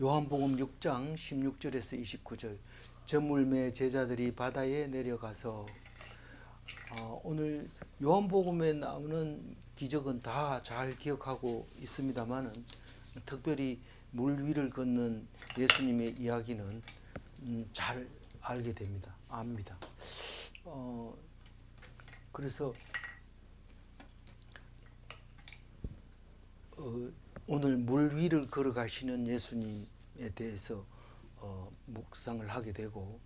요한복음 6장 16절에서 29절. 저물매 제자들이 바다에 내려가서 오늘 요한복음에 나오는 기적은 다 잘 기억하고 있습니다만은 특별히 물 위를 걷는 예수님의 이야기는 잘 알게 됩니다. 압니다. 그래서 오늘 물 위를 걸어가시는 예수님에 대해서 묵상을 하게 되고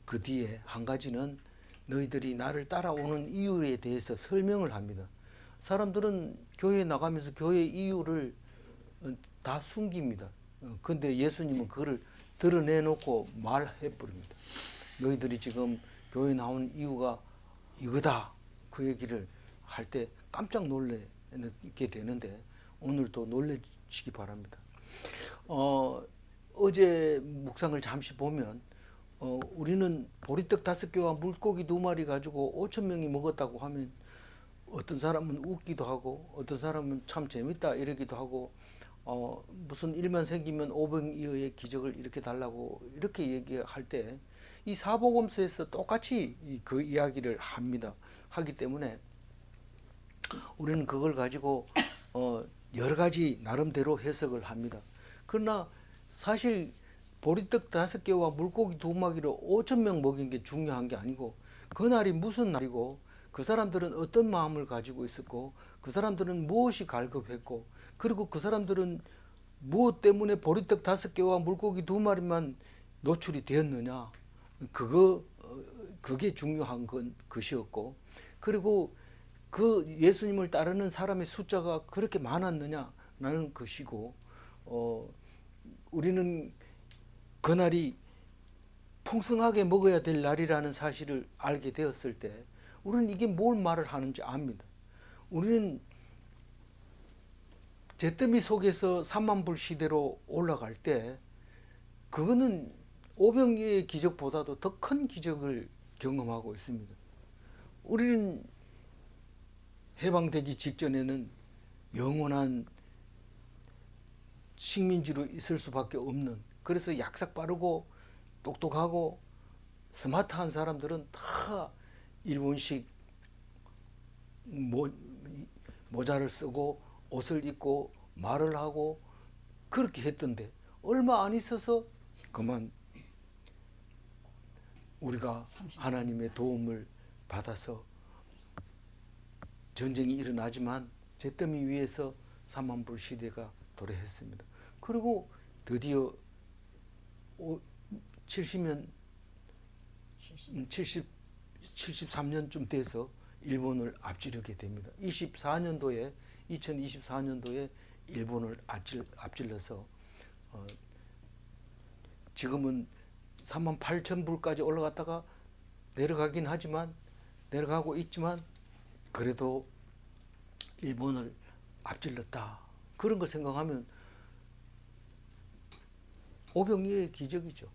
그 뒤에 한 가지는 너희들이 나를 따라오는 이유에 대해서 설명을 합니다. 사람들은 교회에 나가면서 교회 이유를 다 숨깁니다. 근데 예수님은 그걸 드러내놓고 말해버립니다. 너희들이 지금 교회 나온 이유가 이거다. 그 얘기를 할 때 깜짝 놀라게 되는데 오늘도 놀라시기 바랍니다. 어제 묵상을 잠시 보면 우리는 보리떡 5개와 물고기 2마리 가지고 5,000명이 먹었다고 하면 어떤 사람은 웃기도 하고 어떤 사람은 참 재밌다 이러기도 하고 무슨 일만 생기면 오병이어의 기적을 이렇게 달라고 이렇게 얘기할 때 이 사복음서에서 똑같이 그 이야기를 하기 때문에 우리는 그걸 가지고 여러 가지 나름대로 해석을 합니다. 그러나 사실 보리떡 5개와 물고기 2마리로 5,000명 먹인 게 중요한 게 아니고 그날이 무슨 날이고 그 사람들은 어떤 마음을 가지고 있었고 그 사람들은 무엇이 갈급했고 그리고 그 사람들은 무엇 때문에 보리떡 5개와 물고기 2마리만 노출이 되었느냐 그게 중요한 건 것이었고 그리고 그 예수님을 따르는 사람의 숫자가 그렇게 많았느냐라는 것이고 우리는 그날이 풍성하게 먹어야 될 날이라는 사실을 알게 되었을 때 우리는 이게 뭘 말을 하는지 압니다. 우리는 잿더미 속에서 3만불 시대로 올라갈 때 그거는 오병이의 기적보다도 더 큰 기적을 경험하고 있습니다. 우리는 해방되기 직전에는 영원한 식민지로 있을 수밖에 없는 그래서 약삭 빠르고 똑똑하고 스마트한 사람들은 다 일본식 모자를 쓰고 옷을 입고 말을 하고 그렇게 했던데 얼마 안 있어서 그만 우리가 하나님의 도움을 받아서 전쟁이 일어나지만 잿더미 위에서 3만불 시대가 도래했습니다. 그리고 드디어 73년쯤 돼서 일본을 앞지르게 됩니다. 2024년도에 일본을 앞질러서 지금은 38,000불까지 올라갔다가 내려가고 있지만 그래도 일본을 앞질렀다. 그런 거 생각하면 오병이의 기적이죠.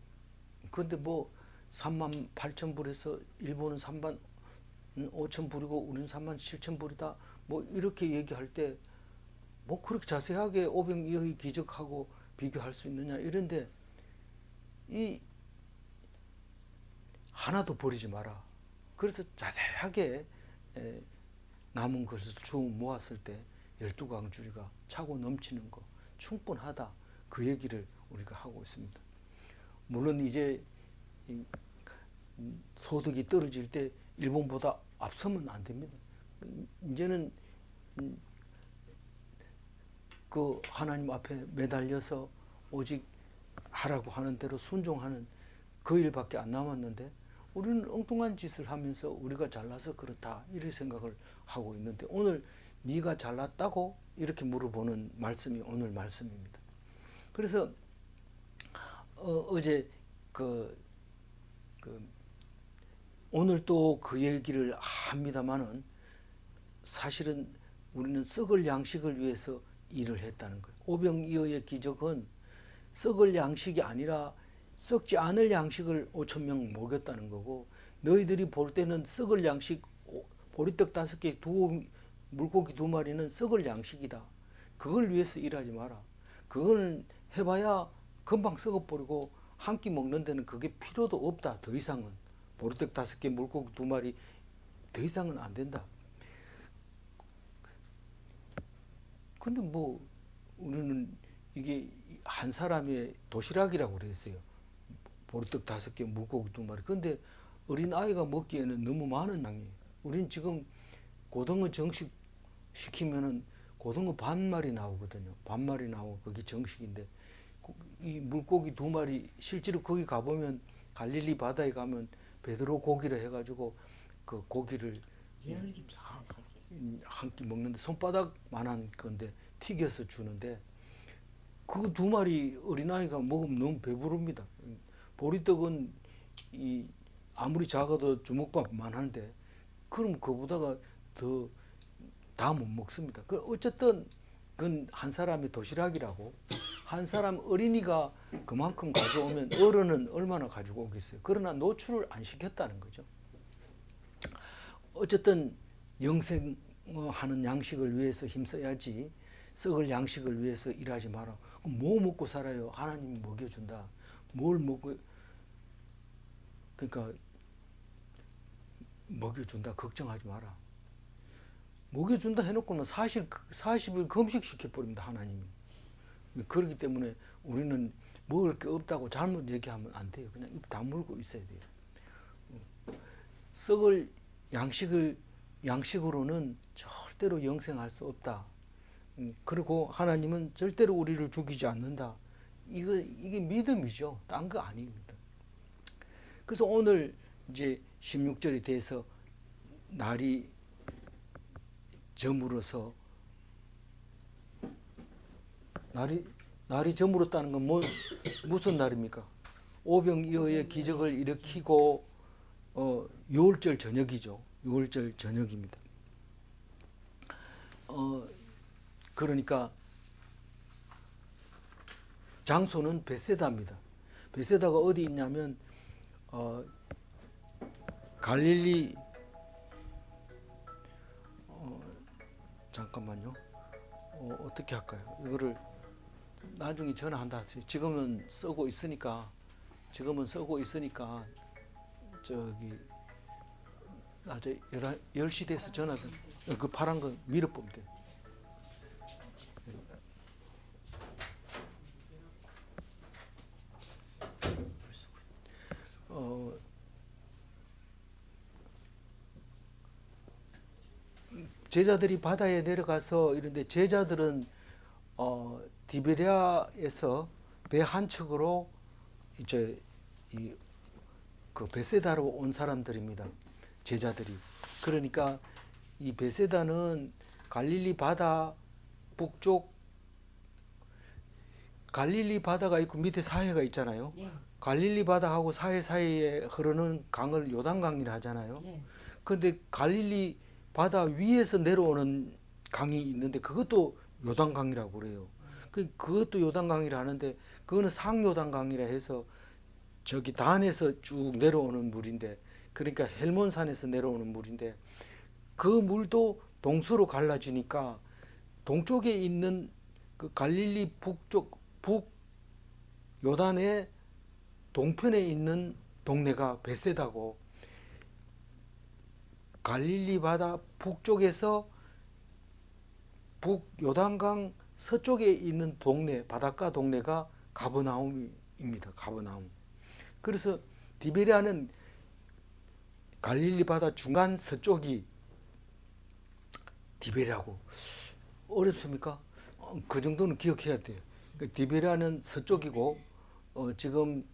그런데 뭐 38,000불에서 일본은 35,000불이고 우리는 37,000불이다. 뭐 이렇게 얘기할 때 뭐 그렇게 자세하게 오병이의 기적하고 비교할 수 있느냐 이런데 이 하나도 버리지 마라. 그래서 자세하게 남은 것을 쭉 모았을 때 12강줄기가 차고 넘치는 거 충분하다. 그 얘기를 우리가 하고 있습니다. 물론 이제 소득이 떨어질 때 일본보다 앞서면 안 됩니다. 이제는 그 하나님 앞에 매달려서 오직 하라고 하는 대로 순종하는 그 일밖에 안 남았는데 우리는 엉뚱한 짓을 하면서 우리가 잘나서 그렇다 이런 생각을 하고 있는데 오늘 네가 잘났다고 이렇게 물어보는 말씀이 오늘 말씀입니다. 그래서 어제 오늘 또 그 얘기를 합니다만은 사실은 우리는 썩을 양식을 위해서 일을 했다는 거예요. 오병이어의 기적은 썩을 양식이 아니라 썩지 않을 양식을 5,000명 먹였다는 거고 너희들이 볼 때는 썩을 양식 보리떡 5개 물고기 2마리는 썩을 양식이다. 그걸 위해서 일하지 마라. 그거는 해봐야 금방 썩어버리고 한 끼 먹는 데는 그게 필요도 없다. 더 이상은 보리떡 5개, 물고기 2마리 더 이상은 안 된다. 근데 뭐 우리는 이게 한 사람의 도시락이라고 그랬어요. 보리떡 5개, 물고기 2마리. 근데 어린 아이가 먹기에는 너무 많은 양이에요. 우리는 지금 고등어 정식 시키면은 고등어 반마리 나오거든요. 반마리 나오고 그게 정식인데 이 물고기 2마리 실제로 거기 가보면 갈릴리 바다에 가면 베드로 고기를 해가지고 그 고기를 열기 비슷한 색이. 한 끼 먹는데 손바닥만한 건데 튀겨서 주는데 그거 2마리 어린아이가 먹으면 너무 배부릅니다. 보리떡은 이 아무리 작아도 주먹밥만 한데 그럼 그보다가 더 다 못 먹습니다. 그 어쨌든 그건 한 사람의 도시락이라고 한 사람 어린이가 그만큼 가져오면 어른은 얼마나 가지고 오겠어요. 그러나 노출을 안 시켰다는 거죠. 어쨌든 영생하는 양식을 위해서 힘써야지 썩을 양식을 위해서 일하지 마라. 그럼 뭐 먹고 살아요? 하나님이 먹여준다. 뭘 먹고 그러니까 먹여준다. 걱정하지 마라. 먹여준다 해놓고는 40일 금식시켜버립니다. 하나님이. 그렇기 때문에 우리는 먹을 게 없다고 잘못 얘기하면 안 돼요. 그냥 입 다물고 있어야 돼요. 썩을 양식으로는 절대로 영생할 수 없다. 그리고 하나님은 절대로 우리를 죽이지 않는다. 이게 믿음이죠. 딴 거 아닙니다. 그래서 오늘 이제 16절에 대해서 날이 저물어서 날이 저물었다는 건 무슨 날입니까? 오병이어의 기적을 일으키고 유월절 저녁이죠. 유월절 저녁입니다. 그러니까 장소는 베세다입니다. 베세다가 어디 있냐면 갈릴리 잠깐만요. 어떻게 할까요? 이거를 나중에 전화한다. 지금은 쓰고 있으니까 저기 낮에 10시 돼서 전화든 그 파란 거 밀어보면 돼. 제자들이 바다에 내려가서 이런데 제자들은 디베랴에서 배 한 척으로 이제 그 베세다로 온 사람들입니다. 제자들이. 그러니까 이 베세다는 갈릴리 바다 북쪽 갈릴리 바다가 있고 밑에 사해가 있잖아요. 예. 갈릴리 바다하고 사해 사이에 흐르는 강을 요단강이라 하잖아요. 예. 근데 갈릴리 바다 위에서 내려오는 강이 있는데 그것도 요단강이라고 그래요. 그것도 요단강이라 하는데 그거는 상요단강이라 해서 저기 단에서 쭉 내려오는 물인데 그러니까 헬몬산에서 내려오는 물인데 그 물도 동서로 갈라지니까 동쪽에 있는 그 갈릴리 북쪽 북 요단의 동편에 있는 동네가 베세다고 갈릴리 바다 북쪽에서 북 요단강 서쪽에 있는 동네 바닷가 동네가 가버나움입니다. 가버나움. 그래서 디베랴는 갈릴리 바다 중간 서쪽이 디베랴고 어렵습니까? 그 정도는 기억해야 돼요. 그러니까 디베랴는 서쪽이고 지금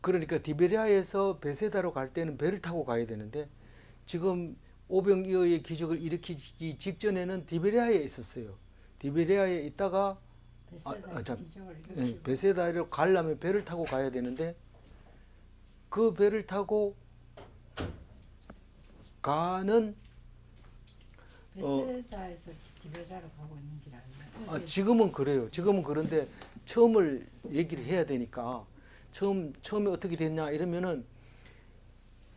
그러니까 디베랴에서 베세다로 갈 때는 배를 타고 가야 되는데 지금 오병이어의 기적을 일으키기 직전에는 디베랴에 있었어요. 디베랴에 있다가 베세다로 가려면 배를 타고 가야 되는데 그 배를 타고 가는 베세다에서 디베랴로 가고 있는 길 아니에요? 지금은 그래요. 지금은 그런데 처음을 얘기를 해야 되니까 처음에 어떻게 됐냐 이러면은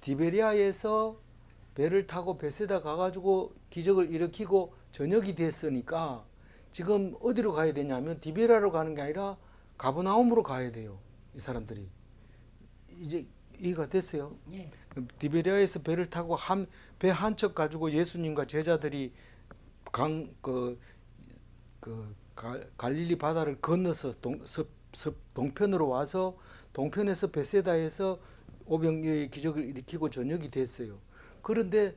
디베랴에서 배를 타고 베세다 가가지고 기적을 일으키고 저녁이 됐으니까 지금 어디로 가야 되냐면 디베라로 가는 게 아니라 가버나움으로 가야 돼요. 이 사람들이. 이제 이해가 됐어요? 예. 디베리아에서 배를 타고 배 한 척 가지고 예수님과 제자들이 갈릴리 바다를 건너서 동편으로 와서 동편에서 베세다에서 오병이어의 기적을 일으키고 저녁이 됐어요. 그런데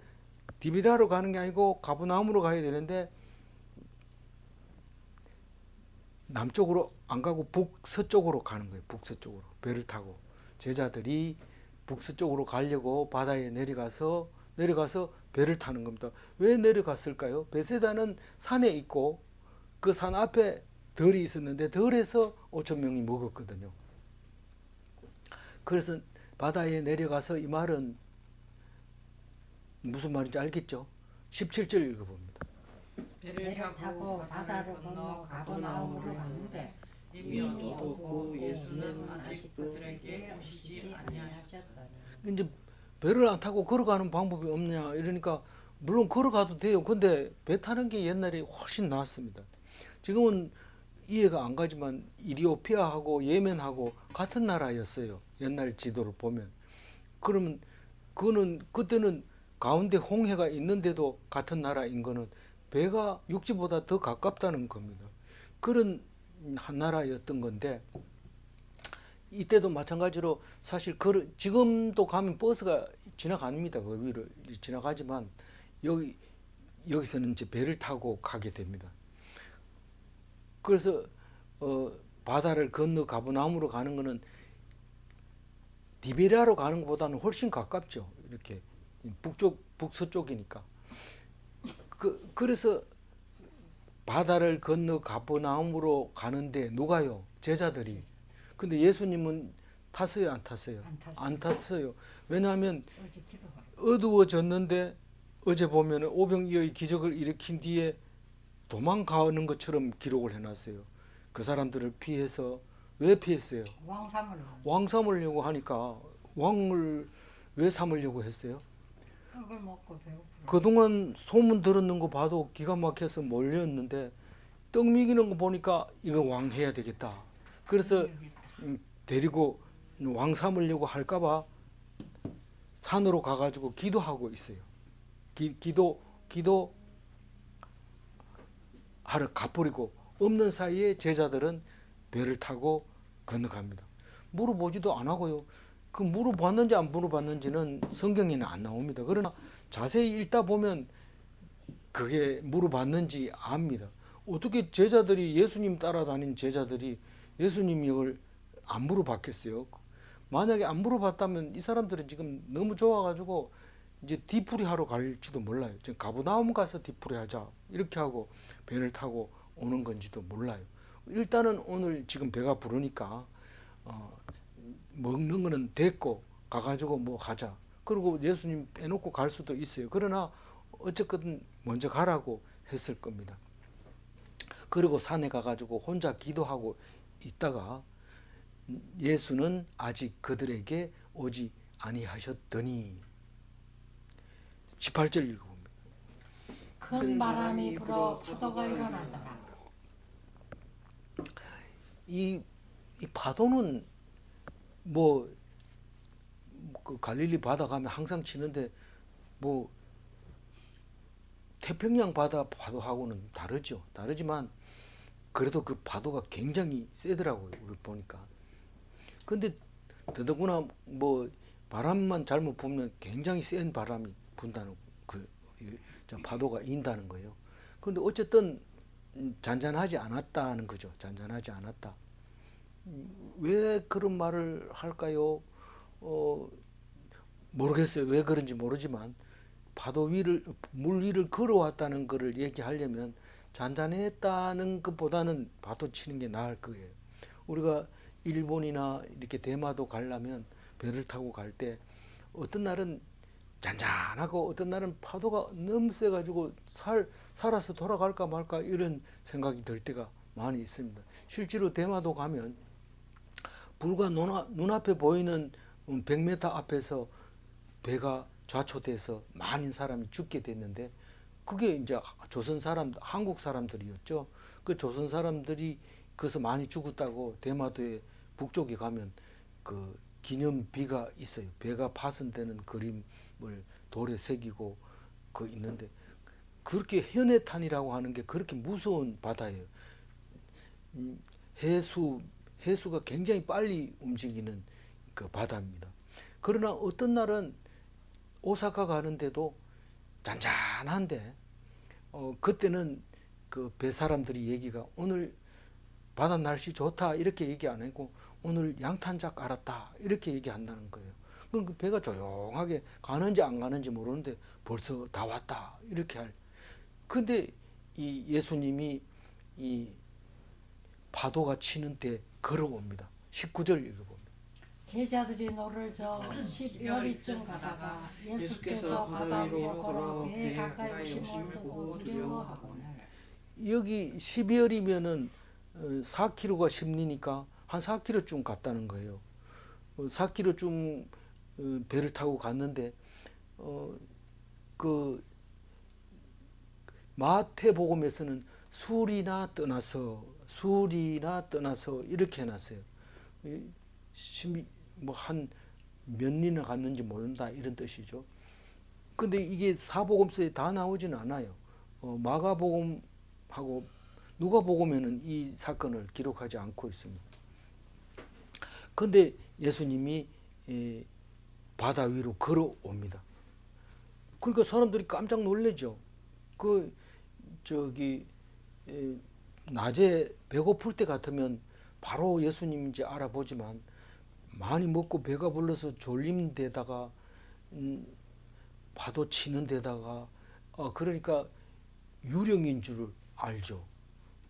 디베라로 가는 게 아니고 가버나움으로 가야 되는데 남쪽으로 안 가고 북서쪽으로 가는 거예요. 북서쪽으로 배를 타고 제자들이 북서쪽으로 가려고 바다에 내려가서 배를 타는 겁니다. 왜 내려갔을까요? 베세다는 산에 있고 그 산 앞에 덜이 있었는데 덜에서 5천 명이 먹었거든요. 그래서 바다에 내려가서 이 말은 무슨 말인지 알겠죠? 17절 읽어봅니다. 배를 타고 바다를 건너 가버나움으로 갔는데 이미 어두웠고 예수는 예수는 아직 아직 그들에게 그들에게 오시지 오시지 아니하셨더니. 이제 배를 안 타고 걸어가는 방법이 없냐 이러니까 물론 걸어가도 돼요. 근데 배 타는 게 옛날에 훨씬 나았습니다. 지금은 이해가 안 가지만 이리오피아하고 예멘하고 같은 나라였어요. 옛날 지도를 보면. 그러면 그거는 그때는 가운데 홍해가 있는데도 같은 나라인 거는 배가 육지보다 더 가깝다는 겁니다. 그런 한 나라였던 건데 이때도 마찬가지로 사실 지금도 가면 버스가 지나갑니다. 그 위를 지나가지만 여기서는 이제 배를 타고 가게 됩니다. 그래서 바다를 건너 가버나움으로 가는 거는 디베리아로 가는 것보다는 훨씬 가깝죠. 이렇게 북서쪽이니까. 그래서 바다를 건너 가버나움으로 가는데 누가요? 제자들이. 근데 예수님은 탔어요, 안 탔어요? 안 탔어요. 안 탔어요. 왜냐하면 어제 기도하러 어두워졌는데 어제 보면 오병이어의 기적을 일으킨 뒤에 도망가는 것처럼 기록을 해놨어요. 그 사람들을 피해서 왜 피했어요? 왕 삼으려고 하니까 왕을 왜 삼으려고 했어요? 떡을 먹고 배고프고. 그동안 소문 들었는 거 봐도 기가 막혀서 몰렸는데 떡 먹이는 거 보니까 이거 왕 해야 되겠다. 그래서 데리고 왕 삼으려고 할까봐 산으로 가가지고 기도하고 있어요. 기도 하러 가버리고 없는 사이에 제자들은 배를 타고 건너갑니다. 물어보지도 안 하고요. 그 물어봤는지 안 물어봤는지는 성경에는 안 나옵니다. 그러나 자세히 읽다 보면 그게 물어봤는지 압니다. 어떻게 제자들이 예수님 따라다닌 제자들이 예수님 이걸 안 물어봤겠어요? 만약에 안 물어봤다면 이 사람들은 지금 너무 좋아가지고 이제 뒤풀이 하러 갈지도 몰라요. 지금 가버나움 가서 뒤풀이 하자 이렇게 하고 배를 타고 오는 건지도 몰라요. 일단은 오늘 지금 배가 부르니까 먹는 거는 됐고 가가지고 뭐 하자. 그리고 예수님 빼놓고 갈 수도 있어요. 그러나 어쨌든 먼저 가라고 했을 겁니다. 그리고 산에 가가지고 혼자 기도하고 있다가 예수는 아직 그들에게 오지 아니하셨더니 18절 읽어봅니다. 큰 바람이 불어 파도가 일어나더라. 이 파도는 뭐 그 갈릴리 바다 가면 항상 치는데 뭐 태평양 바다 파도하고는 다르죠. 다르지만 그래도 그 파도가 굉장히 세더라고요. 우리 보니까. 근데 더더구나 뭐 바람만 잘못 불면 굉장히 센 바람이 분다는 그 파도가 인다는 거예요. 근데 어쨌든 잔잔하지 않았다는 거죠. 잔잔하지 않았다. 왜 그런 말을 할까요? 모르겠어요. 왜 그런지 모르지만 물 위를 걸어왔다는 것을 얘기하려면 잔잔했다는 것보다는 파도 치는 게 나을 거예요. 우리가 일본이나 이렇게 대마도 가려면 배를 타고 갈 때 어떤 날은 잔잔하고 어떤 날은 파도가 너무 세가지고 살아서 돌아갈까 말까 이런 생각이 들 때가 많이 있습니다. 실제로 대마도 가면 불과 눈앞에 보이는 100m 앞에서 배가 좌초돼서 많은 사람이 죽게 됐는데 그게 이제 조선 사람, 한국 사람들이었죠. 그 조선 사람들이 그래서 많이 죽었다고 대마도에 북쪽에 가면 그 기념비가 있어요. 배가 파손되는 그림을 돌에 새기고 그 있는데, 그렇게 현해탄이라고 하는 게 그렇게 무서운 바다예요. 해수가 굉장히 빨리 움직이는 그 바다입니다. 그러나 어떤 날은 오사카 가는데도 잔잔한데, 그때는 그 배 사람들이 얘기가 오늘 바다 날씨 좋다 이렇게 얘기 안 하고 오늘 양탄작 알았다 이렇게 얘기한다는 거예요. 그럼 그 배가 조용하게 가는지 안 가는지 모르는데 벌써 다 왔다 이렇게 할. 근데 이 예수님이 이 파도가 치는 때 걸어옵니다. 19절 읽어봅니다. 제자들이 노를 저 10여리쯤 가다가 예수께서 바다 위로 걸어 배에 가까이 오심을 보고 두려워하거늘. 여기 12월이면은 4km가 10리니까 한 4km쯤 갔다는 거예요. 4km쯤 배를 타고 갔는데, 그 마태복음에서는 술이나 떠나서 이렇게 해놨어요. 뭐 한 몇 리나 갔는지 모른다 이런 뜻이죠. 근데 이게 사복음서에 다 나오지는 않아요. 마가복음하고 누가복음에는 이 사건을 기록하지 않고 있습니다. 근데 예수님이 바다 위로 걸어옵니다. 그러니까 사람들이 깜짝 놀라죠. 낮에 배고플 때 같으면 바로 예수님인지 알아보지만, 많이 먹고 배가 불러서 졸린 데다가 파도 치는 데다가 그러니까 유령인 줄 알죠.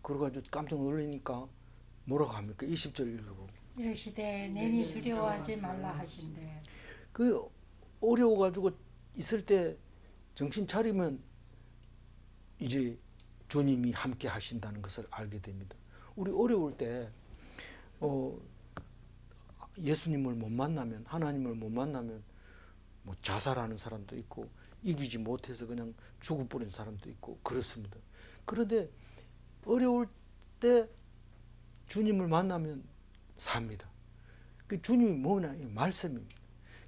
그래가지고 깜짝 놀라니까 뭐라고 합니까? 20절 읽어보고. 이르시되 내니 두려워하지 말라 하신대. 그 어려워가지고 있을 때 정신 차리면 이제 주님이 함께 하신다는 것을 알게 됩니다. 우리 어려울 때 예수님을 못 만나면, 하나님을 못 만나면 뭐 자살하는 사람도 있고 이기지 못해서 그냥 죽어버린 사람도 있고 그렇습니다. 그런데 어려울 때 주님을 만나면 삽니다. 그 주님이 뭐냐? 이 말씀입니다.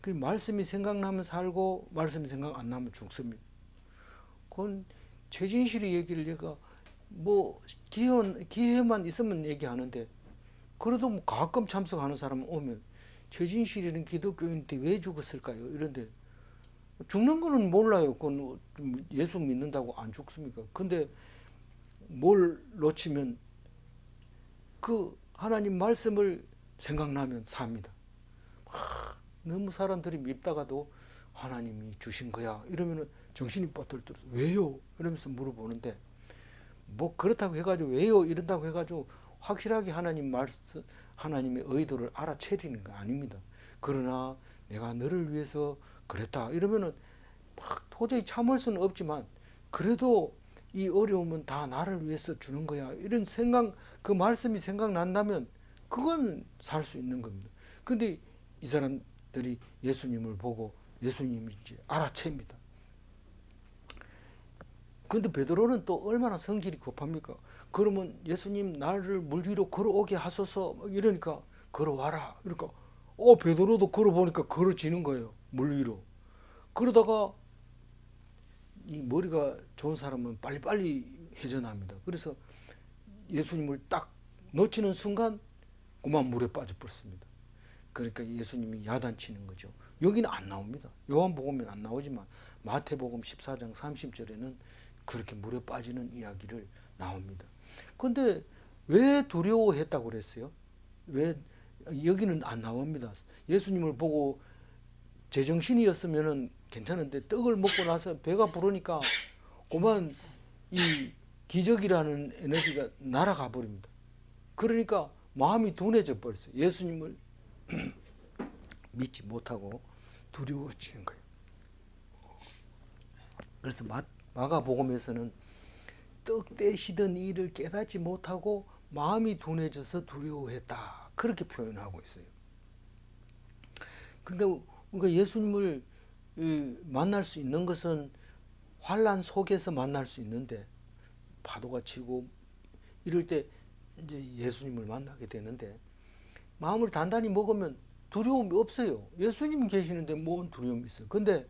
그 말씀이 생각나면 살고 말씀이 생각 안 나면 죽습니다. 그건 최진실이 얘기를 제가 뭐 기회만 있으면 얘기하는데, 그래도 뭐 가끔 참석하는 사람 오면 최진실이는 기독교인인데 왜 죽었을까요? 이런데 죽는 거는 몰라요. 그건 예수 믿는다고 안 죽습니까? 근데 뭘 놓치면 그 하나님 말씀을 생각나면 삽니다. 너무 사람들이 밉다가도 하나님이 주신 거야 이러면은 정신이 뻗들들어. 왜요? 이러면서 물어보는데, 뭐 그렇다고 해가지고 왜요? 이런다고 해가지고 확실하게 하나님 말씀, 하나님의 의도를 알아채리는 거 아닙니다. 그러나 내가 너를 위해서 그랬다 이러면은 막 도저히 참을 수는 없지만, 그래도 이 어려움은 다 나를 위해서 주는 거야 이런 생각, 그 말씀이 생각난다면 그건 살 수 있는 겁니다. 근데 이 사람들이 예수님을 보고 예수님인지 알아챕니다. 근데 베드로는 또 얼마나 성질이 급합니까? 그러면 예수님 나를 물 위로 걸어오게 하소서 이러니까 걸어와라. 그러니까 베드로도 걸어보니까 걸어지는 거예요. 물 위로. 그러다가 이 머리가 좋은 사람은 빨리빨리 회전합니다. 그래서 예수님을 딱 놓치는 순간 그만 물에 빠져버렸습니다. 그러니까 예수님이 야단치는 거죠. 여기는 안 나옵니다. 요한복음에는 안 나오지만 마태복음 14장 30절에는 그렇게 물에 빠지는 이야기를 나옵니다. 그런데 왜 두려워했다고 그랬어요? 왜 여기는 안 나옵니다. 예수님을 보고 제정신이었으면 괜찮은데 떡을 먹고 나서 배가 부르니까 그만 이 기적이라는 에너지가 날아가 버립니다. 그러니까 마음이 둔해져 버렸어요. 예수님을 믿지 못하고 두려워지는 거예요. 그래서 마가복음에서는 떡 떼시던 일을 깨닫지 못하고 마음이 둔해져서 두려워했다 그렇게 표현하고 있어요. 그러니까 우리가 예수님을 만날 수 있는 것은 환란 속에서 만날 수 있는데 파도가 치고 이럴 때 이제 예수님을 만나게 되는데 마음을 단단히 먹으면 두려움이 없어요. 예수님 계시는데 뭔 두려움이 있어요. 근데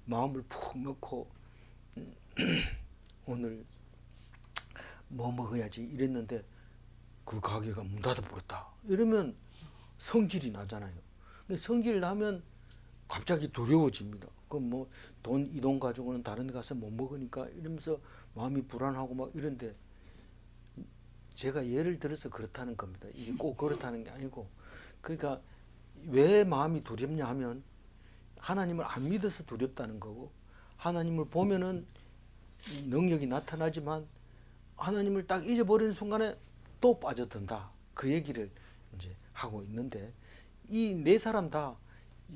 마음을 푹 넣고 오늘 뭐 먹어야지 이랬는데 그 가게가 문 닫아버렸다. 이러면 성질이 나잖아요. 근데 성질 나면 갑자기 두려워집니다. 그럼 뭐 이 돈 가지고는 다른 데 가서 못 먹으니까 이러면서 마음이 불안하고 막 이런데 제가 예를 들어서 그렇다는 겁니다. 이게 꼭 그렇다는 게 아니고 그러니까 왜 마음이 두렵냐 하면 하나님을 안 믿어서 두렵다는 거고 하나님을 보면은 능력이 나타나지만 하나님을 딱 잊어버리는 순간에 또 빠져든다. 그 얘기를 이제 하고 있는데 이 네 사람 다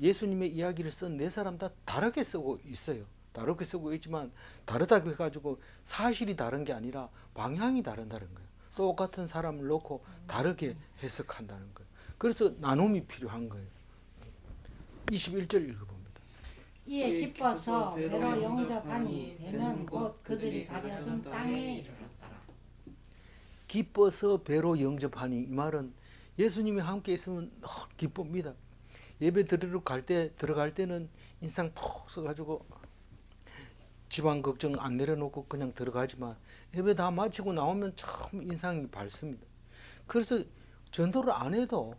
예수님의 이야기를 쓴 네 사람 다 다르게 쓰고 있어요. 다르게 쓰고 있지만 다르다고 해가지고 사실이 다른 게 아니라 방향이 다른다는 거예요. 똑같은 사람을 놓고 다르게 해석한다는 거예요. 그래서 나눔이 필요한 거예요. 21절 읽어봅니다. 이에 기뻐서 배로 영접하니 배는 곧 그들이 가려던 땅에 이르렀더라. 기뻐서 배로 영접하니 이 말은 예수님이 함께 있으면 기쁩니다. 예배 드리러 들어갈 때는 인상 푹 써가지고 집안 걱정 안 내려놓고 그냥 들어가지만 예배 다 마치고 나오면 참 인상이 밝습니다. 그래서 전도를 안 해도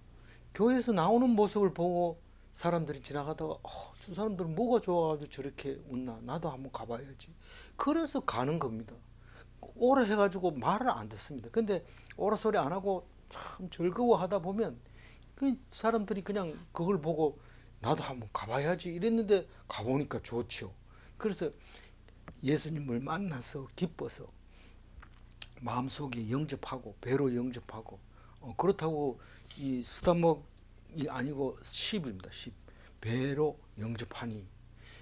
교회에서 나오는 모습을 보고 사람들이 지나가다가 저 사람들은 뭐가 좋아가지고 저렇게 웃나 나도 한번 가봐야지. 그래서 가는 겁니다. 오래 해가지고 말을 안 듣습니다. 근데 오라 소리 안 하고 참 즐거워하다 보면 그 사람들이 그냥 그걸 보고 나도 한번 가봐야지 이랬는데 가보니까 좋죠. 그래서 예수님을 만나서 기뻐서 마음속에 영접하고 배로 영접하고 그렇다고 이 수다먹이 아니고 10입니다. 10. 배로 영접하니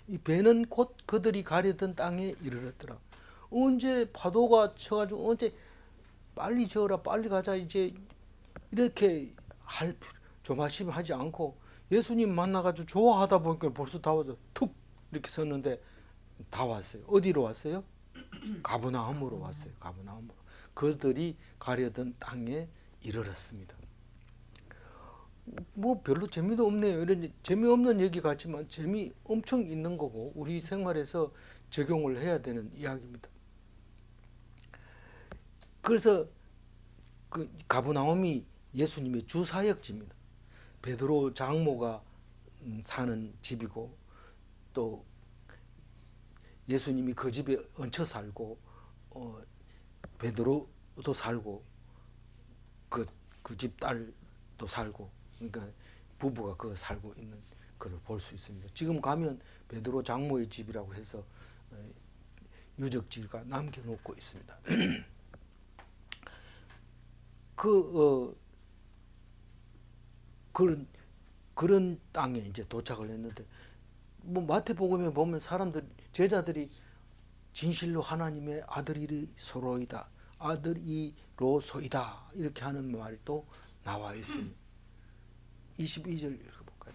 이 배는 곧 그들이 가려던 땅에 이르렀더라. 언제 파도가 쳐가지고 언제 빨리 저어라 빨리 가자 이제 이렇게 할 조마심하지 않고 예수님 만나가지고 좋아하다 보니까 벌써 다 와서 툭 이렇게 섰는데 다 왔어요. 어디로 왔어요? 가브나움으로 왔어요. 가브나움으로. 그들이 가려던 땅에 이르렀습니다. 뭐 별로 재미도 없네요. 이런 재미없는 얘기 같지만 재미 엄청 있는 거고 우리 생활에서 적용을 해야 되는 이야기입니다. 그래서 그 가브나움이 예수님의 주사역지입니다. 베드로 장모가 사는 집이고 또 예수님이 그 집에 얹혀 살고 베드로도 살고 그 집 딸도 살고 그러니까 부부가 그 살고 있는 걸 볼 수 있습니다. 지금 가면 베드로 장모의 집이라고 해서 유적지가 남겨놓고 있습니다. 그런 땅에 이제 도착을 했는데 뭐 마태복음에 보면 사람들 제자들이 진실로 하나님의 아들이로소이다 아들이로소이다 이렇게 하는 말이 또 나와 있습니다. 22절 읽어볼까요?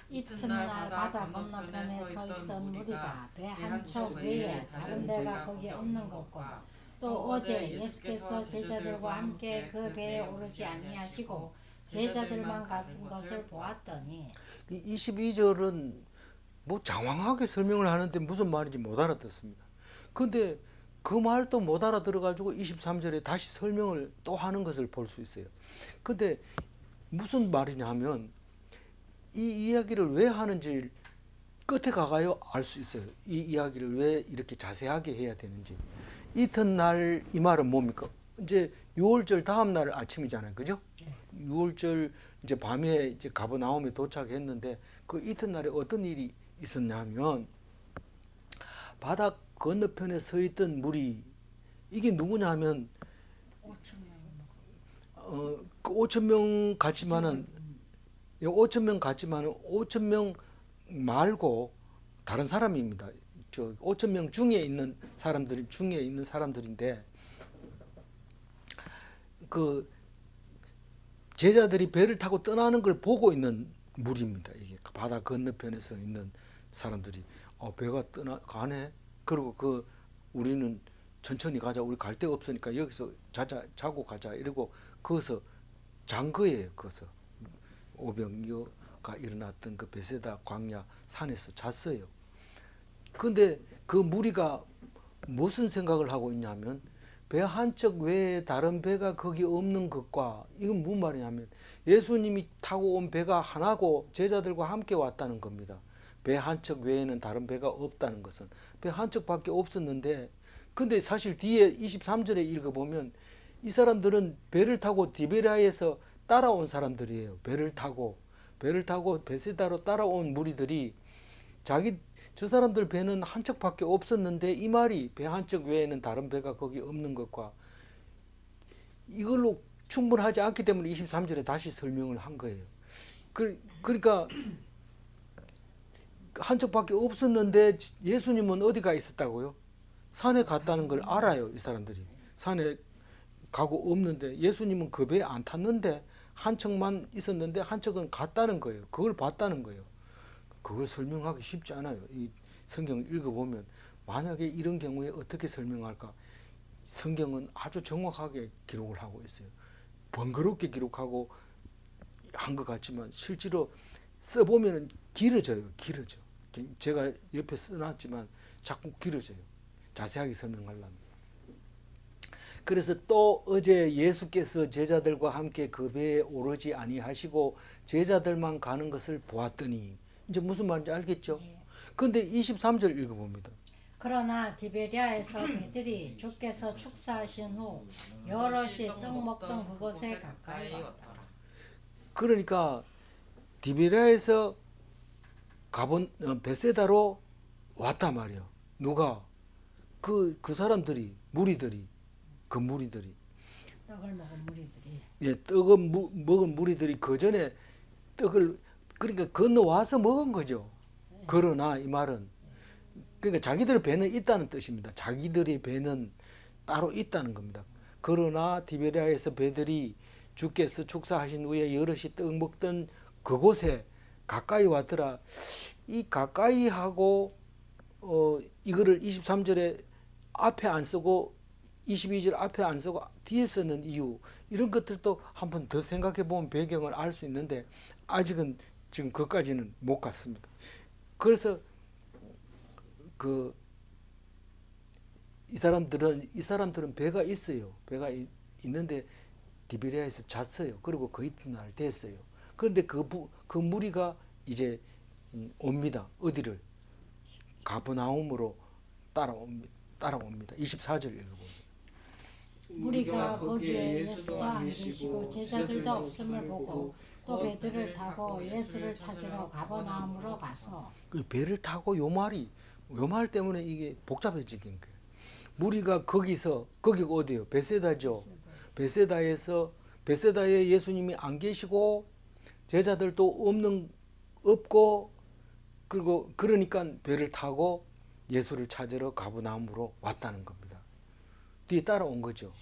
이튿날 바다 건너편에 서 있던 무리가 배 한 척 외에 다른 배가 거기 없는 것과 또 어제 예수께서 제자들과 함께 그 배에 오르지 아니하시고 제자들만 가진 것을 보았더니 22절은 뭐 장황하게 설명을 하는데 무슨 말인지 못 알아듣습니다. 근데 그 말도 못 알아들어가지고 23절에 다시 설명을 또 하는 것을 볼 수 있어요. 근데 무슨 말이냐 하면 이 이야기를 왜 하는지 끝에 가가요 알 수 있어요. 이 이야기를 왜 이렇게 자세하게 해야 되는지. 이튿날 이 말은 뭡니까? 이제 6월절 다음 날 아침이잖아요. 그죠? 6월절 이제 밤에 이제 가버나움에 도착했는데 그 이튿날에 어떤 일이 있었냐면 바다 건너편에 서 있던 무리 이게 누구냐면 5,000명 같지만은 5,000명 같지만은 5,000명 말고 다른 사람입니다. 저 5,000명 중에 있는 사람들인데 그 제자들이 배를 타고 떠나는 걸 보고 있는 무리입니다. 이게 바다 건너편에서 있는 사람들이 배가 떠나가네. 그리고 우리는 천천히 가자. 우리 갈 데 없으니까 여기서 자고 가자. 이러고 거기서 잔 거예요. 거기서 오병이어가 일어났던 그 베세다 광야 산에서 잤어요. 근데 그 무리가 무슨 생각을 하고 있냐면 배 한 척 외에 다른 배가 거기 없는 것과, 이건 무슨 말이냐면 예수님이 타고 온 배가 하나고 제자들과 함께 왔다는 겁니다. 배 한 척 외에는 다른 배가 없다는 것은 배 한 척밖에 없었는데, 근데 사실 뒤에 23절에 읽어보면 이 사람들은 배를 타고 디베리아에서 따라온 사람들이에요. 배를 타고 베세다로 따라온 무리들이 저 사람들 배는 한 척밖에 없었는데, 이 말이 배 한 척 외에는 다른 배가 거기 없는 것과 이걸로 충분하지 않기 때문에 23절에 다시 설명을 한 거예요. 그러니까 한 척밖에 없었는데 예수님은 어디가 있었다고요? 산에 갔다는 걸 알아요. 이 사람들이 산에 가고 없는데, 예수님은 그 배에 안 탔는데 한 척만 있었는데 한 척은 갔다는 거예요. 그걸 봤다는 거예요. 그걸 설명하기 쉽지 않아요. 이 성경을 읽어보면 만약에 이런 경우에 어떻게 설명할까? 성경은 아주 정확하게 기록을 하고 있어요. 번거롭게 기록하고 한 것 같지만 실제로 써보면 길어져요. 제가 옆에 써놨지만 자꾸 길어져요. 자세하게 설명하려면. 그래서 또 어제 예수께서 제자들과 함께 그 배에 오르지 아니하시고 제자들만 가는 것을 보았더니, 이제 무슨 말인지 알겠죠? 그런데 23절 읽어봅니다. 그러나 디베리아에서 배들이 주께서 축사하신 후 여럿이 떡 먹던 그곳에 가까이 왔더라. 그러니까 디베리아에서 가본 베세다로 왔단 말이에요. 누가? 그 사람들이, 무리들이, 그 무리들이. 떡을 먹은 무리들이. 예, 떡을 먹은 무리들이 그 전에 떡을, 그러니까 건너와서 먹은 거죠. 그러나 이 말은, 그러니까 자기들의 배는 있다는 뜻입니다. 자기들의 배는 따로 있다는 겁니다. 그러나 디베리아에서 배들이 주께서 축사하신 후에 여럿이 떡 먹던 그곳에 가까이 왔더라. 이 가까이 하고 이거를 23절에 앞에 안 쓰고 22절 앞에 안 쓰고 뒤에 쓰는 이유, 이런 것들도 한번 더 생각해 보면 배경을 알 수 있는데 아직은 지금 그까지는 못 갔습니다. 그래서 이 사람들은 배가 있어요. 배가 있는데 디베리아에서 잤어요. 그리고 그 이튿날 됐어요. 그런데 그 무리가 이제 옵니다. 어디를? 가버나움으로 따라옵니다. 24절 읽어봅니다. 무리가 거기에 예수도 안 계시고 제자들도 없음을 보고 또 배들을 타고 예수를 찾으러 가버나움으로 가서. 그 배를 타고 요 말 때문에 이게 복잡해지긴 거예요. 무리가 거기가 어디예요? 베세다죠. 베세다에 예수님이 안 계시고 제자들도 없고, 그리고 그러니까 배를 타고 예수를 찾으러 가버나움으로 왔다는 겁니다. 뒤에 따라온 거죠.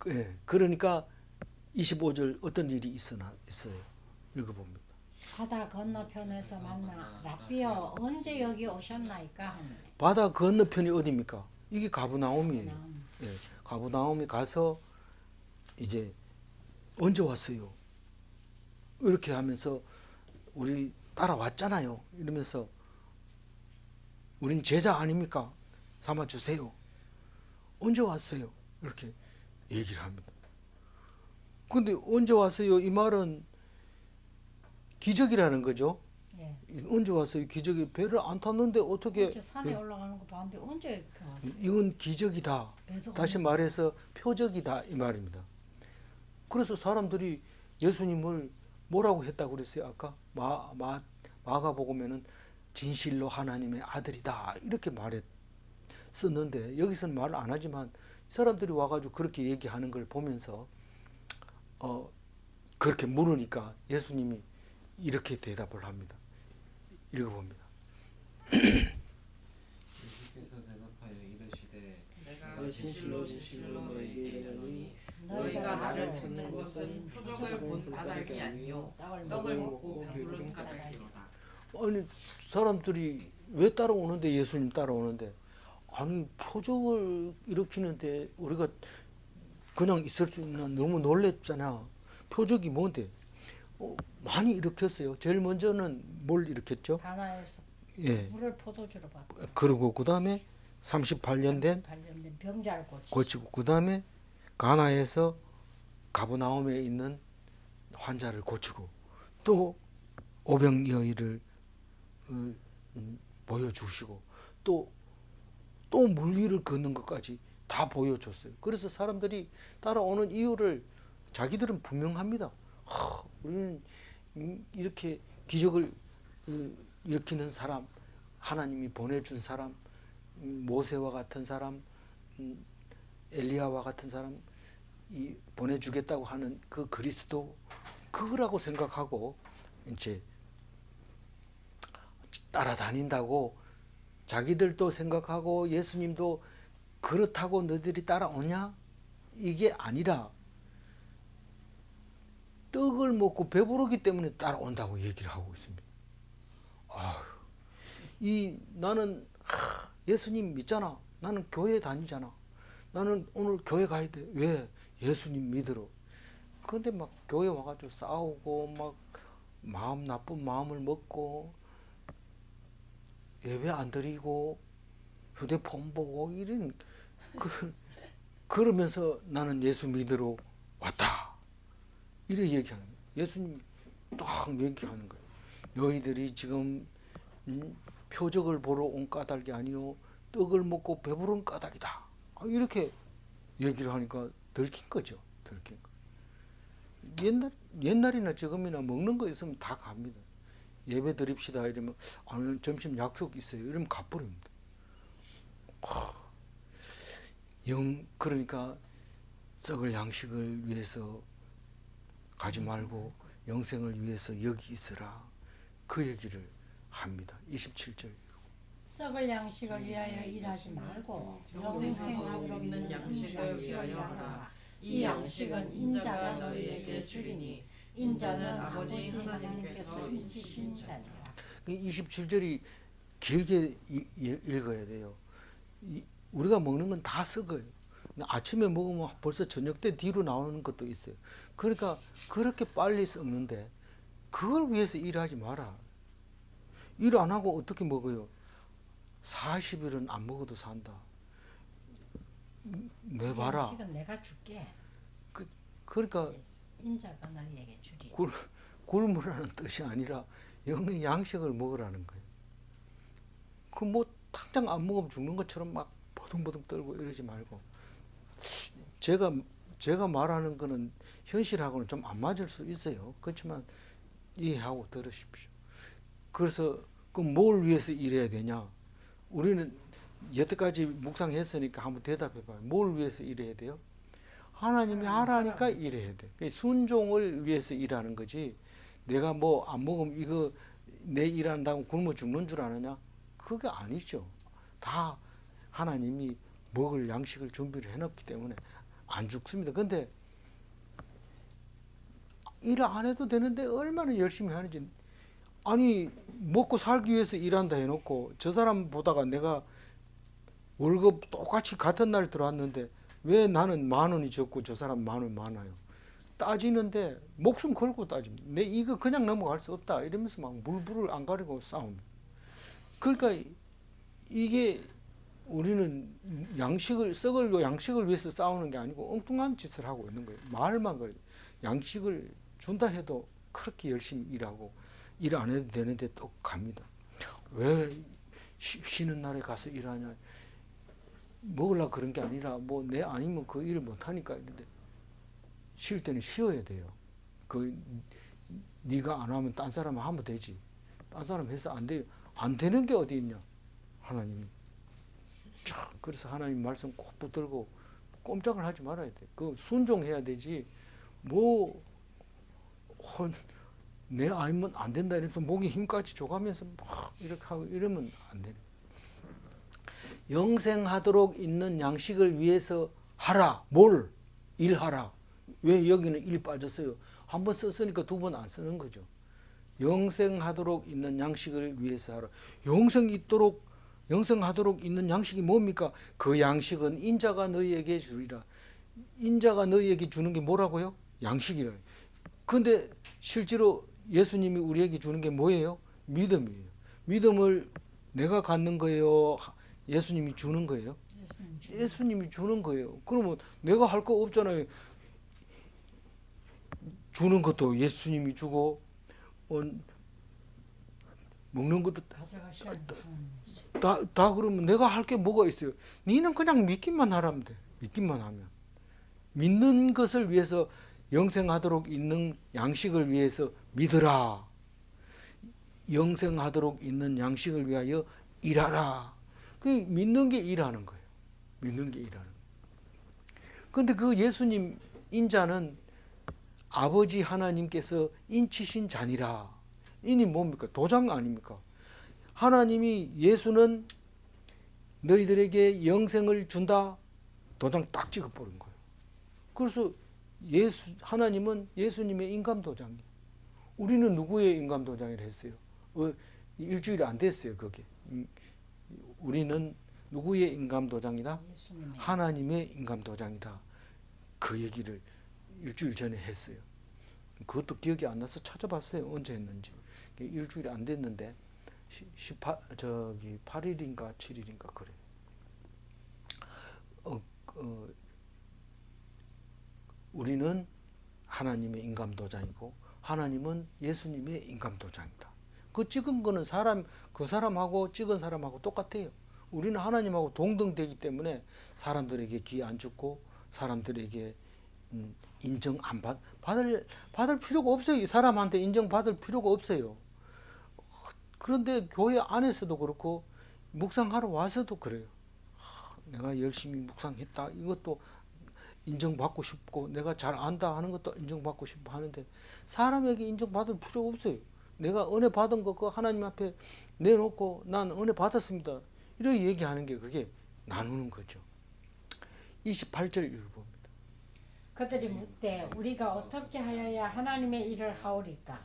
예, 그러니까 25절 어떤 일이 있어요. 읽어봅니다. 바다 건너편에서 만나 라비어 언제 여기 오셨나이까 하니. 바다 건너편이 어디입니까? 이게 가버나움이에요. 예, 가버나움에 가서 이제 언제 왔어요? 이렇게 하면서 우리 따라왔잖아요. 이러면서 우린 제자 아닙니까? 삼아 주세요. 언제 왔어요? 이렇게 얘기를 합니다. 근데 언제 왔어요? 이 말은 기적이라는 거죠. 예. 언제 왔어요? 기적이. 배를 안 탔는데 어떻게? 산에 올라가는 거 봤는데 언제 이렇게 왔어요? 이건 기적이다. 다시 말해서 표적이다 이 말입니다. 그래서 사람들이 예수님을 뭐라고 했다고 그랬어요? 아까 마가복음에는 진실로 하나님의 아들이다 이렇게 말했었는데, 여기서는 말을 안 하지만 사람들이 와가지고 그렇게 얘기하는 걸 보면서 그렇게 물으니까 예수님이 이렇게 대답을 합니다. 읽어봅니다. 예수께서 대답하여 이르시되 내가 진실로 너희에게 이르노니 너희가 나를 찾는 것은 표적을 본 까닭이 아니요 떡을 먹고 배부른 까닭이로다. 아니 사람들이 왜 따라오는데 예수님 따라오는데 아니 표적을 일으키는데 우리가 그냥 있을 수 있나 너무 놀랬잖아. 표적이 뭔데? 많이 일으켰어요. 제일 먼저는 뭘 일으켰죠? 가나에서 예. 물을 포도주로 바꿔. 그리고 그 다음에 38년 된 38년 된 병자를 고치고 그 다음에 가나에서 가버나움에 있는 환자를 고치고 또 오병 여인을 보여주시고 또 물 위를 걷는 것까지 다 보여줬어요. 그래서 사람들이 따라오는 이유를 자기들은 분명합니다. 우리는 이렇게 기적을 일으키는 사람, 하나님이 보내준 사람, 모세와 같은 사람, 엘리야와 같은 사람 보내주겠다고 하는 그 그리스도 그거라고 생각하고 이제 따라다닌다고 자기들도 생각하고 예수님도 그렇다고 너희들이 따라오냐? 이게 아니라 떡을 먹고 배부르기 때문에 따라온다고 얘기를 하고 있습니다. 나는 예수님 믿잖아. 나는 교회 다니잖아. 나는 오늘 교회 가야 돼. 왜? 예수님 믿으러. 그런데 막 교회 와가지고 싸우고 막 마음 나쁜 마음을 먹고 예배 안 드리고 휴대폰 보고 이런 그러면서 나는 예수 믿으러 왔다. 이래 얘기하는 거예요. 예수님 딱 얘기하는 거예요. 너희들이 지금 표적을 보러 온 까닭이 아니요 떡을 먹고 배부른 까닭이다. 이렇게 얘기를 하니까 들킨 거죠. 들킨 거. 옛날이나 지금이나 먹는 거 있으면 다 갑니다. 예배 드립시다 이러면 오늘 점심 약속 있어요. 이러면 가버립니다. 그러니까 썩을 양식을 위해서 가지 말고 영생을 위해서 여기 있으라. 그 얘기를 합니다. 27절. 썩을 양식을 위하여 일하지 말고 영생하도록 있는 양식을 위하여 하라. 이 양식은 인자가 너희에게 주리니 인자는 아버지 하나님께서 인치신 자니라. 27절이 길게 읽어야 돼요. 우리가 먹는 건 다 썩어요. 아침에 먹으면 벌써 저녁 때 뒤로 나오는 것도 있어요. 그러니까 그렇게 빨리 썩는데 그걸 위해서 일하지 마라. 일 안 하고 어떻게 먹어요? 40일은 안 먹어도 산다. 내봐라. 양식은 내가 줄게. 그러니까 인자가 너희에게 주리. 굶으라는 뜻이 아니라 영의 양식을 먹으라는 거예요. 그 뭐 당장 안 먹으면 죽는 것처럼 막 버둥버둥 떨고 이러지 말고 제가 말하는 거는 현실하고는 좀 안 맞을 수 있어요. 그렇지만 이해하고 들으십시오. 그래서 그 뭘 위해서 일해야 되냐? 우리는 여태까지 묵상했으니까 한번 대답해봐요. 뭘 위해서 일해야 돼요? 하나님이 하라니까 일해야 돼. 순종을 위해서 일하는 거지. 내가 뭐 안 먹으면 이거 내 일한다고 굶어 죽는 줄 아느냐? 그게 아니죠. 다 하나님이 먹을 양식을 준비를 해놨기 때문에 안 죽습니다. 근데 일 안 해도 되는데 얼마나 열심히 하는지. 아니 먹고 살기 위해서 일한다 해놓고 저 사람 보다가 내가 월급 똑같이 같은 날 들어왔는데 왜 나는 10,000원이 적고 저 사람 10,000원 많아요? 따지는데 목숨 걸고 따집니다. 내 이거 그냥 넘어갈 수 없다 이러면서 막 물불을 안 가리고 싸웁니다. 그러니까 이게 우리는 썩을 양식을 위해서 싸우는 게 아니고 엉뚱한 짓을 하고 있는 거예요. 말만 그래. 양식을 준다 해도 그렇게 열심히 일하고 일 안 해도 되는데 또 갑니다. 왜 쉬는 날에 가서 일하냐? 먹으려고 그런 게 아니라 뭐 내 아니면 그 일을 못 하니까 이런데 쉴 때는 쉬어야 돼요. 네가 안 하면 딴 사람 하면 되지. 딴 사람 해서 안 돼요. 안 되는 게 어디 있냐? 하나님이. 그래서 하나님 말씀 꼭 붙들고 꼼짝을 하지 말아야 돼. 그 순종해야 되지. 내 아니면 안 된다 이러면서 목에 힘까지 줘가면서 막 이렇게 하고 이러면 안 되네. 영생하도록 있는 양식을 위해서 하라. 뭘? 일하라. 왜 여기는 일 빠졌어요? 한 번 썼으니까 두 번 안 쓰는 거죠. 영생하도록 있는 양식을 위해서 하라. 영생하도록 있는 양식이 뭡니까? 그 양식은 인자가 너희에게 주리라. 인자가 너희에게 주는 게 뭐라고요? 양식이라. 근데 실제로 예수님이 우리에게 주는 게 뭐예요? 믿음이에요. 믿음을 내가 갖는 거예요? 예수님이 주는 거예요? 예수님이 주는 거예요. 그러면 내가 할 거 없잖아요. 주는 것도 예수님이 주고 먹는 것도 다 그러면 내가 할 게 뭐가 있어요? 니는 그냥 믿기만 하라면 돼. 믿기만 하면. 믿는 것을 위해서 영생하도록 있는 양식을 위해서 믿으라. 영생하도록 있는 양식을 위하여 일하라. 그 믿는 게 일하는 거예요. 믿는 게 일하는 거예요. 그런데 그 예수님 인자는 아버지 하나님께서 인치신 자니라. 인이 뭡니까? 도장 아닙니까? 하나님이 예수는 너희들에게 영생을 준다. 도장 딱 찍어버린 거예요. 그래서 하나님은 예수님의 인감도장이에요. 우리는 누구의 인감도장이라 했어요? 일주일 안 됐어요, 그게. 우리는 누구의 인감도장이다? 하나님의 인감도장이다. 그 얘기를 일주일 전에 했어요. 그것도 기억이 안 나서 찾아봤어요. 언제 했는지. 일주일이 안 됐는데 8일인가 7일인가 그래. 우리는 하나님의 인감도장이고 하나님은 예수님의 인감도장이다. 그 찍은 거는 그 사람하고 찍은 사람하고 똑같아요. 우리는 하나님하고 동등되기 때문에 사람들에게 기회 안 주고 사람들에게 인정 안 받을 필요가 없어요. 사람한테 인정받을 필요가 없어요. 그런데 교회 안에서도 그렇고 묵상하러 와서도 그래요. 내가 열심히 묵상했다. 이것도 인정받고 싶고 내가 잘 안다 하는 것도 인정받고 싶어 하는데 사람에게 인정받을 필요가 없어요. 내가 은혜 받은 거 하나님 앞에 내놓고 난 은혜 받았습니다. 이렇게 얘기하는 게 그게 나누는 거죠. 28절 읽어봅니다. 그들이 묻되 우리가 어떻게 하여야 하나님의 일을 하오리까?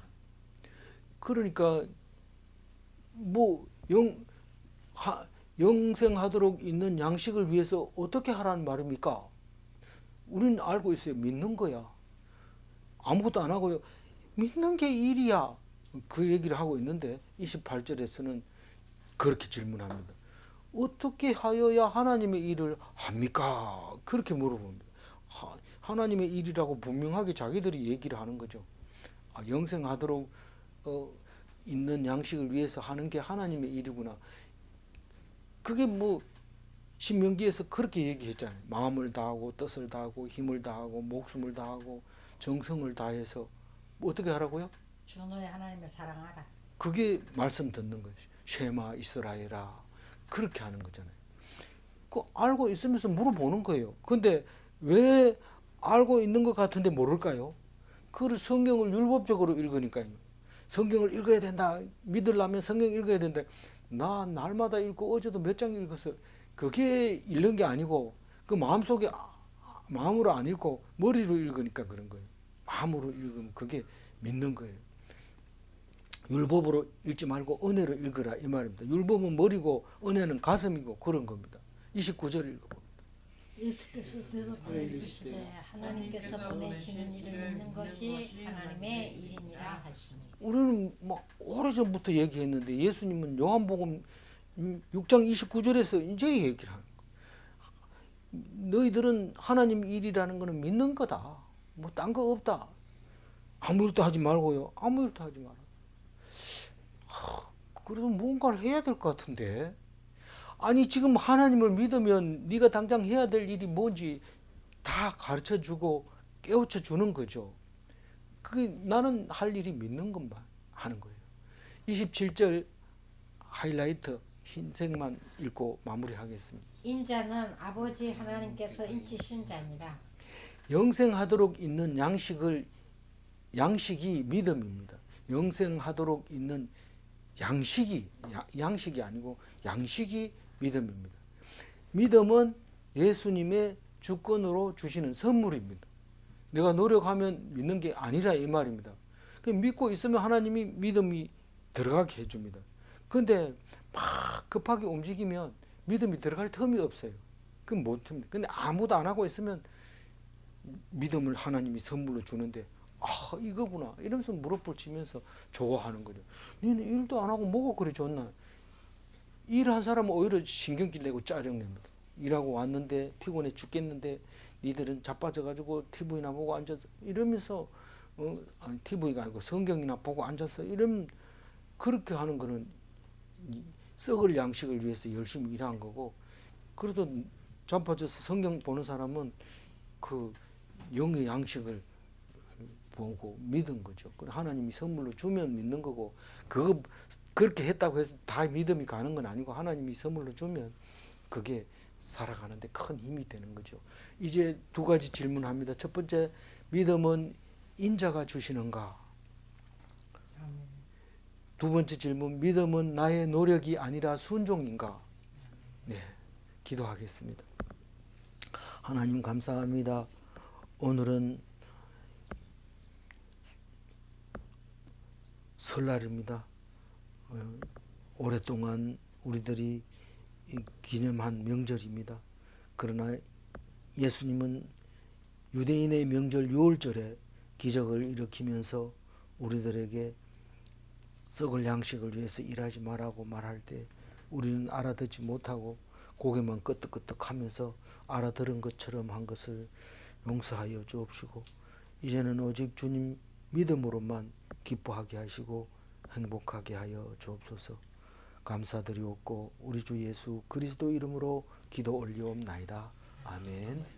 그러니까 영생하도록 있는 양식을 위해서 어떻게 하라는 말입니까? 우리는 알고 있어요. 믿는 거야. 아무것도 안 하고요. 믿는 게 일이야. 그 얘기를 하고 있는데 28절에서는 그렇게 질문합니다. 어떻게 하여야 하나님의 일을 합니까? 그렇게 물어봅니다. 하나님의 일이라고 분명하게 자기들이 얘기를 하는 거죠. 영생하도록 있는 양식을 위해서 하는 게 하나님의 일이구나. 그게 신명기에서 그렇게 얘기했잖아요. 마음을 다하고 뜻을 다하고 힘을 다하고 목숨을 다하고 정성을 다해서 어떻게 하라고요? 주 너의 하나님을 사랑하라. 그게 말씀 듣는 거예요. 쉐마 이스라엘아. 그렇게 하는 거잖아요. 그 알고 있으면서 물어보는 거예요. 근데 왜 알고 있는 것 같은데 모를까요? 그걸 성경을 율법적으로 읽으니까요. 성경을 읽어야 된다. 믿으려면 성경 읽어야 된다. 나 날마다 읽고 어제도 몇 장 읽었어. 그게 읽는 게 아니고 그 마음속에 마음으로 안 읽고 머리로 읽으니까 그런 거예요. 마음으로 읽으면 그게 믿는 거예요. 율법으로 읽지 말고 은혜로 읽으라 이 말입니다. 율법은 머리고 은혜는 가슴이고 그런 겁니다. 29절 읽어봅니다. 예수께서 대답하여 이르시되 하나님께서 보내시는 일을 믿는 것이 하나님의 일이니라 하시니. 우리는 오래전부터 얘기했는데 예수님은 요한복음 6장 29절에서 이제 얘기를 하는 거예요. 너희들은 하나님 일이라는 거는 믿는 거다. 딴 거 없다. 아무 일도 하지 말고요. 아무 일도 하지 마라. 그래도 뭔가를 해야 될 것 같은데. 아니 지금 하나님을 믿으면 네가 당장 해야 될 일이 뭔지 다 가르쳐주고 깨우쳐 주는 거죠. 그게 나는 할 일이 믿는 것만 하는 거예요. 27절 하이라이트 흰색만 읽고 마무리하겠습니다. 인자는 아버지 하나님께서 인치신 자니라. 영생하도록 있는 양식이 믿음입니다. 영생하도록 있는 양식이 아니고 양식이 믿음입니다. 믿음은 예수님의 주권으로 주시는 선물입니다. 내가 노력하면 믿는 게 아니라 이 말입니다. 그 믿고 있으면 하나님이 믿음이 들어가게 해줍니다. 근데 막 급하게 움직이면 믿음이 들어갈 틈이 없어요. 그건 못합니다. 근데 아무도 안 하고 있으면 믿음을 하나님이 선물로 주는데 이거구나 이러면서 무릎을 치면서 좋아하는 거죠. 너는 일도 안 하고 뭐가 그래 좋나. 일한 사람은 오히려 신경질 내고 짜증냅니다. 일하고 왔는데 피곤해 죽겠는데 니들은 자빠져가지고 TV나 보고 앉아서 이러면서 아니 TV가 아니고 성경이나 보고 앉아서 이러면 그렇게 하는 거는 썩을 양식을 위해서 열심히 일한 거고, 그래도 자빠져서 성경 보는 사람은 그 영의 양식을 보고 믿은 거죠. 하나님이 선물로 주면 믿는 거고, 그거 그렇게 했다고 해서 다 믿음이 가는 건 아니고 하나님이 선물로 주면 그게 살아가는데 큰 힘이 되는 거죠. 이제 두 가지 질문합니다. 첫 번째, 믿음은 인자가 주시는가? 두 번째 질문, 믿음은 나의 노력이 아니라 순종인가? 네, 기도하겠습니다. 하나님 감사합니다. 오늘은 설날입니다. 오랫동안 우리들이 기념한 명절입니다. 그러나 예수님은 유대인의 명절 유월절에 기적을 일으키면서 우리들에게 썩을 양식을 위해서 일하지 말라고 말할 때 우리는 알아듣지 못하고 고개만 끄덕끄덕하면서 알아들은 것처럼 한 것을 용서하여 주옵시고, 이제는 오직 주님 믿음으로만 기뻐하게 하시고 행복하게 하여 주옵소서. 감사드리옵고 우리 주 예수 그리스도 이름으로 기도 올리옵나이다. 아멘.